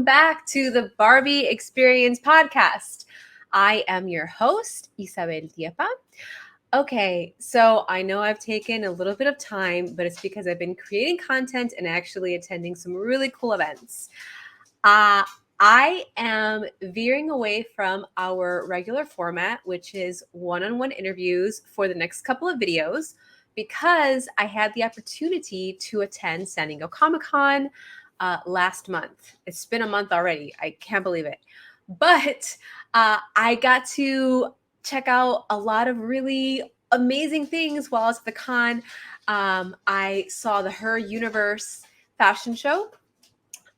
back to the Barbie Experience podcast. I am your host, Isabel Tiepa. Okay, so I know I've taken a little bit of time, but it's because I've been creating content and actually attending some really cool events. I am veering away from our regular format, which is one-on-one interviews for the next couple of videos, because I had the opportunity to attend San Diego Comic-Con last month. It's been a month already. I can't believe it. But I got to check out a lot of really amazing things while I was at the con. I saw the Her Universe fashion show.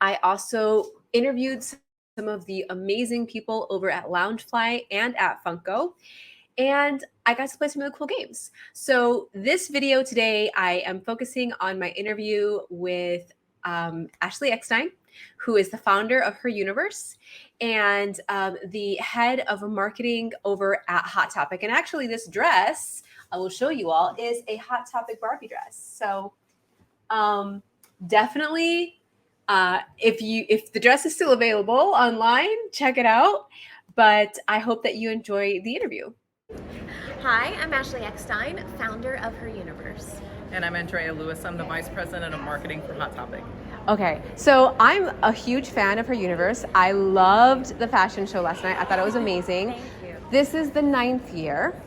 I also interviewed some of the amazing people over at Loungefly and at Funko. And I got to play some really cool games. So this video today, I am focusing on my interview with Ashley Eckstein, who is the founder of Her Universe and the head of marketing over at Hot Topic. And actually this dress, I will show you all, is a Hot Topic Barbie dress. So definitely, if the dress is still available online, check it out. But I hope that you enjoy the interview. Hi, I'm Ashley Eckstein, founder of Her Universe. And I'm Andrea Lewis. I'm the Vice President of Marketing for Hot Topic. Okay, so I'm a huge fan of Her Universe. I loved the fashion show last night. I thought it was amazing. Thank you. This is the 9th year.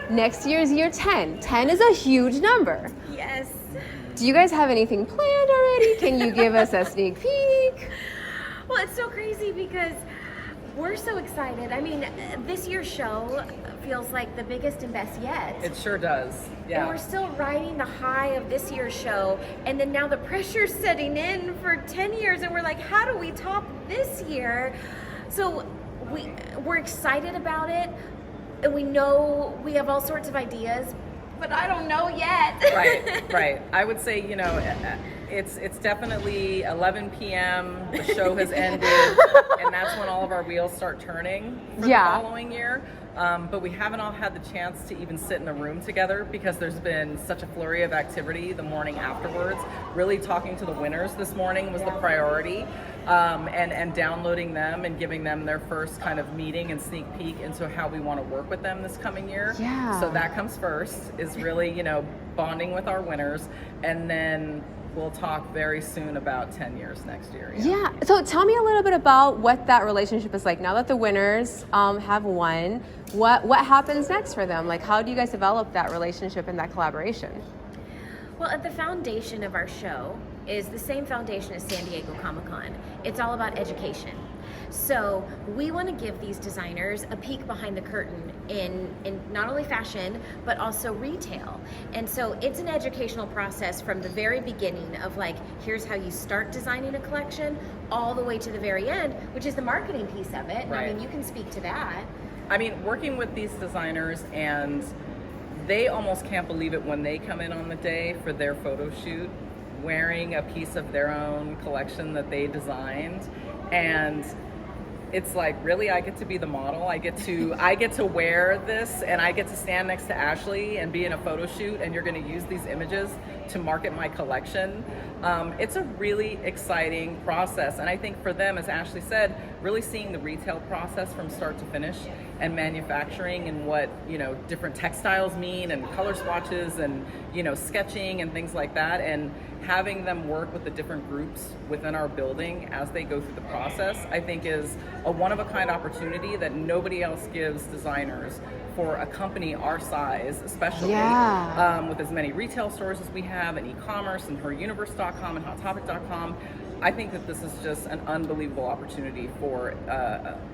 Next year is year 10. 10 is a huge number. Yes. Do you guys have anything planned already? Can you give us a sneak peek? Well, it's so crazy because we're so excited. I mean, this year's show feels like the biggest and best yet. It sure does. Yeah. And we're still riding the high of this year's show, and then now the pressure's setting in for 10 years, and we're like, how do we top this year? So we're excited about it, and we know we have all sorts of ideas, but I don't know yet. Right. I would say, it's definitely 11 p.m. The show has ended, and that's when all of our wheels start turning for the following year. But we haven't all had the chance to even sit in a room together because there's been such a flurry of activity the morning afterwards. Really talking to the winners this morning was the priority, and downloading them and giving them their first kind of meeting and sneak peek into how we want to work with them this coming year. Yeah. So that comes first, is really, bonding with our winners, and then we'll talk very soon about 10 years next year. Yeah. So tell me a little bit about what that relationship is like now that the winners have won. What happens next for them? Like, how do you guys develop that relationship and that collaboration? Well, at the foundation of our show is the same foundation as San Diego Comic-Con. It's all about education. So we want to give these designers a peek behind the curtain in not only fashion, but also retail. And so it's an educational process from the very beginning of like, here's how you start designing a collection, all the way to the very end, which is the marketing piece of it. Right. I mean, you can speak to that. I mean, working with these designers, and they almost can't believe it when they come in on the day for their photo shoot, wearing a piece of their own collection that they designed. And it's like, really, I get to be the model. I get to wear this, and I get to stand next to Ashley and be in a photo shoot, and you're going to use these images to market my collection. It's a really exciting process, and I think for them, as Ashley said, really seeing the retail process from start to finish, and manufacturing, and what different textiles mean, and color swatches, and sketching and things like that, and having them work with the different groups within our building as they go through the process, I think is a one-of-a-kind opportunity that nobody else gives designers for a company our size, especially with as many retail stores as we have, and e-commerce, and heruniverse.com and hottopic.com. I think that this is just an unbelievable opportunity for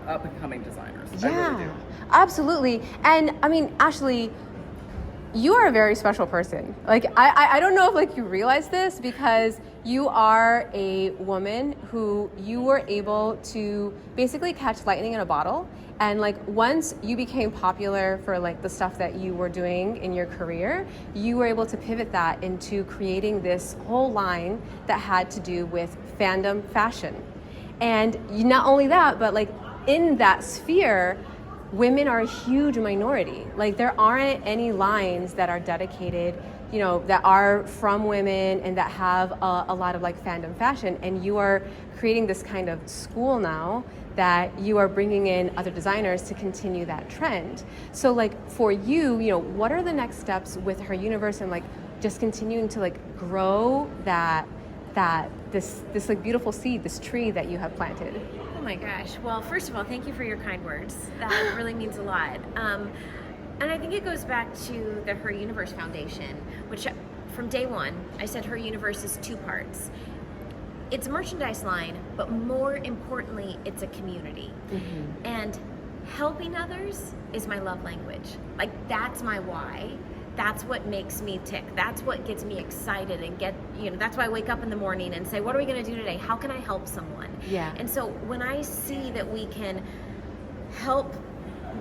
up-and-coming designers. Yeah, I really do. Absolutely. And I mean, Ashley, you are a very special person. Like, I don't know if you realize this, because you are a woman who you were able to basically catch lightning in a bottle. And once you became popular for the stuff that you were doing in your career, you were able to pivot that into creating this whole line that had to do with fandom fashion. And not only that, but in that sphere, women are a huge minority. There aren't any lines that are dedicated that are from women and that have a lot of like fandom fashion, and you are creating this kind of school now that you are bringing in other designers to continue that trend. So like for you, what are the next steps with Her Universe and like just continuing to like grow this like beautiful seed, this tree that you have planted? Oh my gosh. Well, first of all, thank you for your kind words. That really means a lot. And I think it goes back to the Her Universe Foundation, which from day one, I said Her Universe is 2 parts. It's a merchandise line, but more importantly, it's a community. Mm-hmm. And helping others is my love language. Like, that's my why. That's what makes me tick. That's what gets me excited and that's why I wake up in the morning and say, what are we going to do today? How can I help someone? Yeah. And so when I see that we can help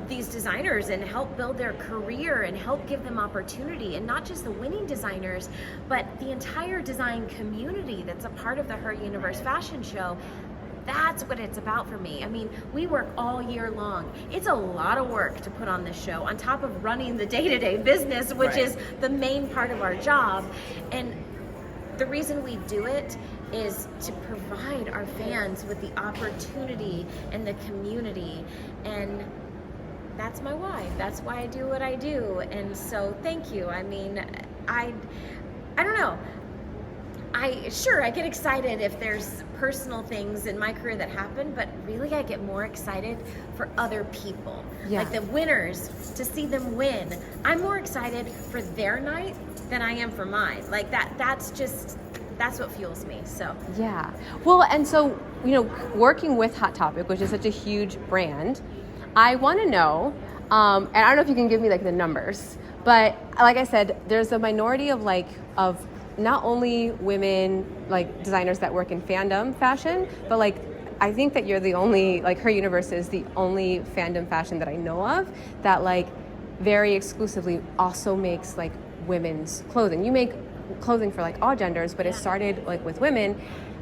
these designers and help build their career and help give them opportunity, and not just the winning designers, but the entire design community that's a part of the Her Universe fashion show, that's what it's about for me. I mean, we work all year long. It's a lot of work to put on this show on top of running the day-to-day business, which is the main part of our job. And the reason we do it is to provide our fans with the opportunity and the community, and that's my why. That's why I do what I do. And so thank you. I mean, I don't know. I get excited if there's personal things in my career that happen, but really I get more excited for other people. Yeah. Like the winners, to see them win. I'm more excited for their night than I am for mine. Like that's what fuels me. So yeah. Well, and so, working with Hot Topic, which is such a huge brand, I want to know, and I don't know if you can give me like the numbers, but like I said, there's a minority of not only women like designers that work in fandom fashion, but like I think that you're the only, like Her Universe is the only fandom fashion that I know of that like very exclusively also makes like women's clothing. You make clothing for like all genders, but it started like with women,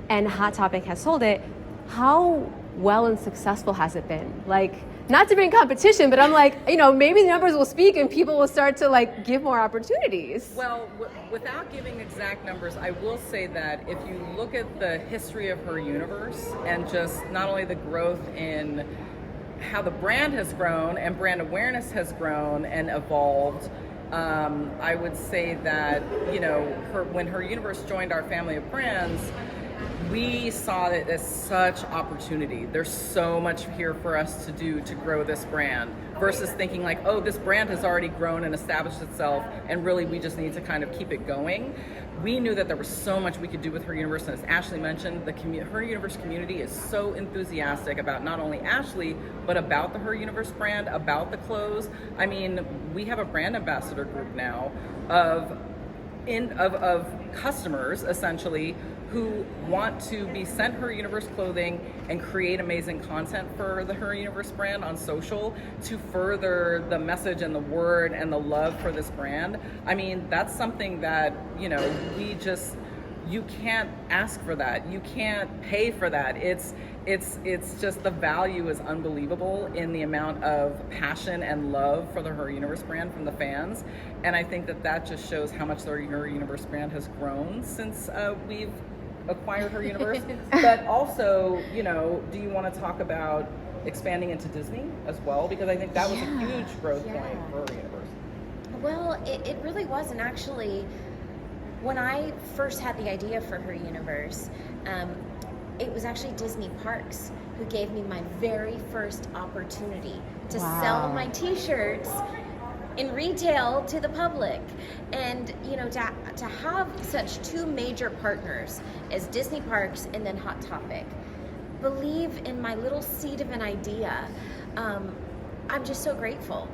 and Hot Topic has sold it. How well and successful has it been? Like, not to bring competition, but I'm like, maybe the numbers will speak and people will start to like give more opportunities. Well, without giving exact numbers, I will say that if you look at the history of Her Universe and just not only the growth in how the brand has grown and brand awareness has grown and evolved, I would say that, when Her Universe joined our family of brands, we saw it as such opportunity. There's so much here for us to do to grow this brand versus thinking like, oh, this brand has already grown and established itself and really we just need to kind of keep it going. We knew that there was so much we could do with Her Universe, and as Ashley mentioned, the Her Universe community is so enthusiastic about not only Ashley, but about the Her Universe brand, about the clothes. I mean, we have a brand ambassador group now of customers essentially who want to be sent Her Universe clothing and create amazing content for the Her Universe brand on social to further the message and the word and the love for this brand. I mean, that's something that, you can't ask for that. You can't pay for that. It's just the value is unbelievable in the amount of passion and love for the Her Universe brand from the fans. And I think that just shows how much the Her Universe brand has grown since we've acquired Her Universe. But also, do you want to talk about expanding into Disney as well? Because I think that was a huge growth point for Her Universe. Well, it really was. And actually, when I first had the idea for Her Universe, it was actually Disney Parks who gave me my very first opportunity to sell my t-shirts in retail to the public. And to have such 2 major partners as Disney Parks and then Hot Topic believe in my little seed of an idea, I'm just so grateful.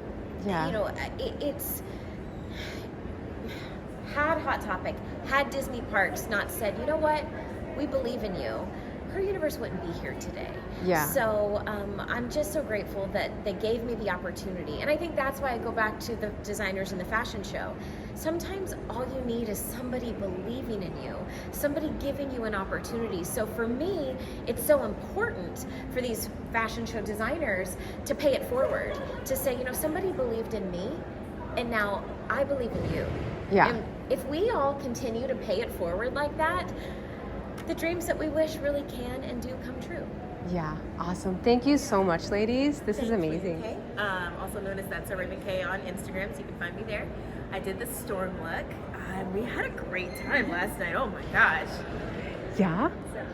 It's had Hot Topic, had Disney Parks not said, you know what, we believe in you, Her Universe wouldn't be here today. Yeah. So I'm just so grateful that they gave me the opportunity. And I think that's why I go back to the designers in the fashion show. Sometimes all you need is somebody believing in you, somebody giving you an opportunity. So for me, it's so important for these fashion show designers to pay it forward, to say, somebody believed in me, and now I believe in you. Yeah. if we all continue to pay it forward like that, the dreams that we wish really can and do come true. Yeah, awesome. Thank you so much, ladies. This is Thanks, amazing. Raven K. Also known as That's a Raven K on Instagram, so you can find me there. I did the storm look. We had a great time last night. Oh my gosh. Yeah.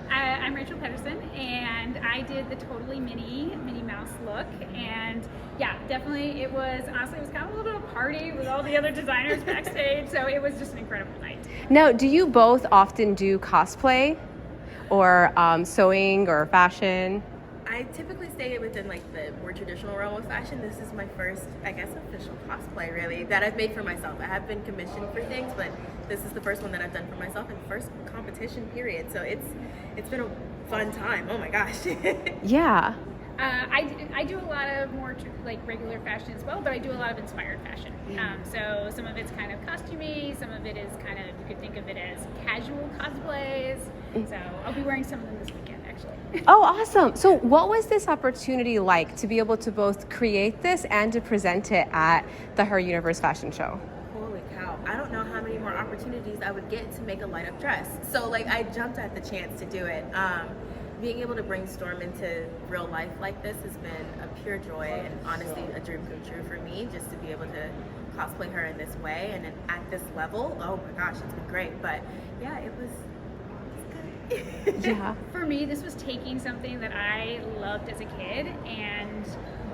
I'm Rachel Pedersen, and I did the totally Minnie Mouse look. And yeah, definitely, it was kind of a little bit of a party with all the other designers backstage. So it was just an incredible night. Now, do you both often do cosplay or sewing or fashion? I typically stay within like the more traditional realm of fashion. This is my first, I guess, official cosplay really that I've made for myself. I have been commissioned for things, but this is the first one that I've done for myself and first competition period. So it's been a fun time. Oh my gosh. Yeah. I do a lot of more like regular fashion as well, but I do a lot of inspired fashion. So some of it's kind of costumey, some of it is kind of, you could think of it as casual cosplays. So I'll be wearing some of them this weekend, actually. Oh, awesome. So what was this opportunity like to be able to both create this and to present it at the Her Universe Fashion Show? Holy cow. I don't know how many more opportunities I would get to make a light up dress. So like I jumped at the chance to do it. Being able to bring Storm into real life like this has been a pure joy and honestly a dream come true for me, just to be able to cosplay her in this way and at this level. Oh my gosh, it's been great. But yeah, it was good. Yeah. For me, this was taking something that I loved as a kid and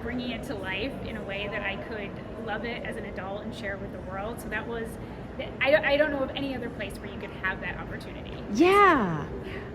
bringing it to life in a way that I could love it as an adult and share with the world. So that was, I don't know of any other place where you could have that opportunity. Yeah.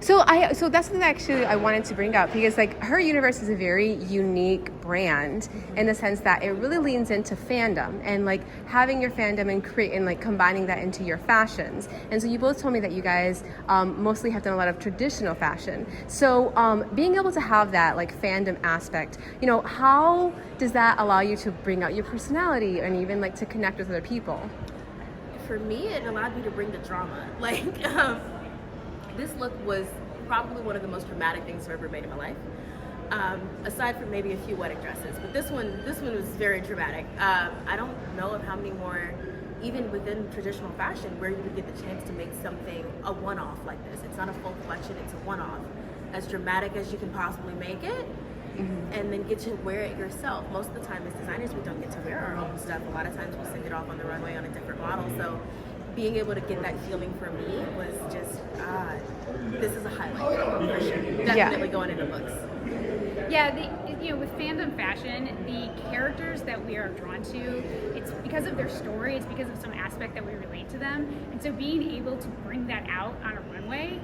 So that's something actually I wanted to bring up, because like Her Universe is a very unique brand in the sense that it really leans into fandom and like having your fandom and like combining that into your fashions. And so you both told me that you guys mostly have done a lot of traditional fashion. So being able to have that like fandom aspect, you know, how does that allow you to bring out your personality and even like to connect with other people? For me, it allowed me to bring the drama. Like, this look was probably one of the most dramatic things I've ever made in my life. Aside from maybe a few wedding dresses, but this one was very dramatic. I don't know of how many more, even within traditional fashion, where you would get the chance to make something a one-off like this. It's not a full collection, it's a one-off. As dramatic as you can possibly make it, and then get to wear it yourself. Most of the time as designers, we don't get to wear our own stuff. A lot of times we send it off on the runway on a different model. So being able to get that feeling for me was just, this is a highlight for sure. Definitely going into books. Yeah, with fandom fashion, the characters that we are drawn to, it's because of their story, it's because of some aspect that we relate to them. And so being able to bring that out on a runway,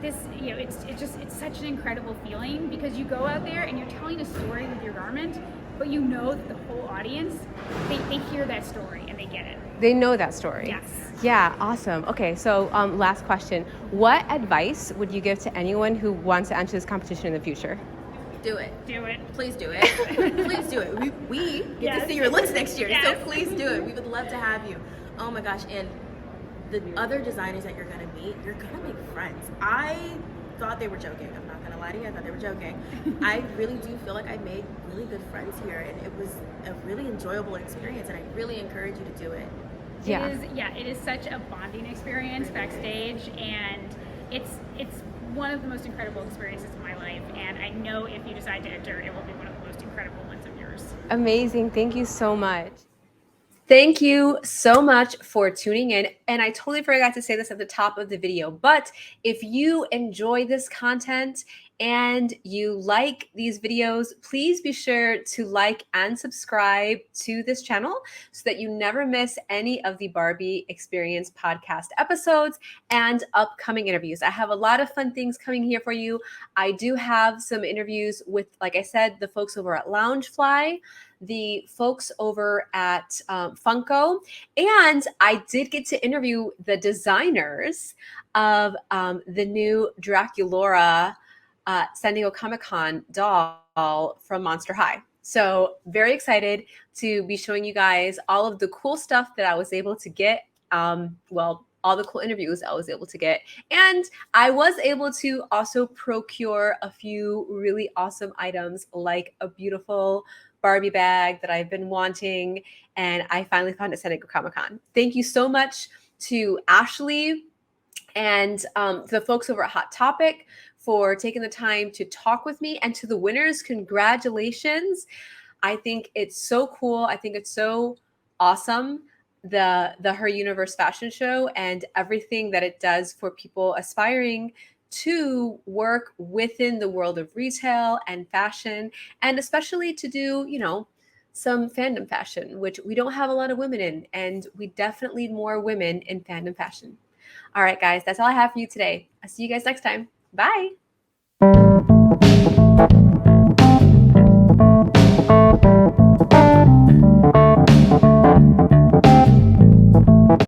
it's such an incredible feeling, because you go out there and you're telling a story with your garment, but you know that the whole audience, they hear that story and they get it. They know that story. Yes. Yeah, awesome. Okay, so last question. What advice would you give to anyone who wants to enter this competition in the future? Do it. Do it. Please do it. Please do it. We get to see your looks next year, so please do it. We would love to have you. Oh my gosh, and the other designers that you're gonna meet, you're gonna make friends. I thought they were joking. I'm not gonna lie to you, I thought they were joking. I really do feel like I made really good friends here, and it was a really enjoyable experience, and I really encourage you to do it. Yeah. It is such a bonding experience backstage, and it's one of the most incredible experiences of my life, and I know if you decide to enter, it will be one of the most incredible ones of yours. Amazing. Thank you so much. Thank you so much for tuning in. And I totally forgot to say this at the top of the video, but if you enjoy this content and you like these videos, please be sure to like and subscribe to this channel so that you never miss any of the Barbie Experience podcast episodes and upcoming interviews. I have a lot of fun things coming here for you. I do have some interviews with, like I said, the folks over at Loungefly, the folks over at Funko, and I did get to interview the designers of the new Draculaura San Diego Comic-Con doll from Monster High. So very excited to be showing you guys all of the cool stuff that I was able to get. All the cool interviews I was able to get. And I was able to also procure a few really awesome items, like a beautiful Barbie bag that I've been wanting, and I finally found it at San Diego Comic-Con. Thank you so much to Ashley and the folks over at Hot Topic for taking the time to talk with me, and to the winners, congratulations. I think it's so cool. I think it's so awesome, the Her Universe fashion show and everything that it does for people aspiring to work within the world of retail and fashion, and especially to do, some fandom fashion, which we don't have a lot of women in, and we definitely need more women in fandom fashion. All right, guys, that's all I have for you today. I'll see you guys next time. Bye.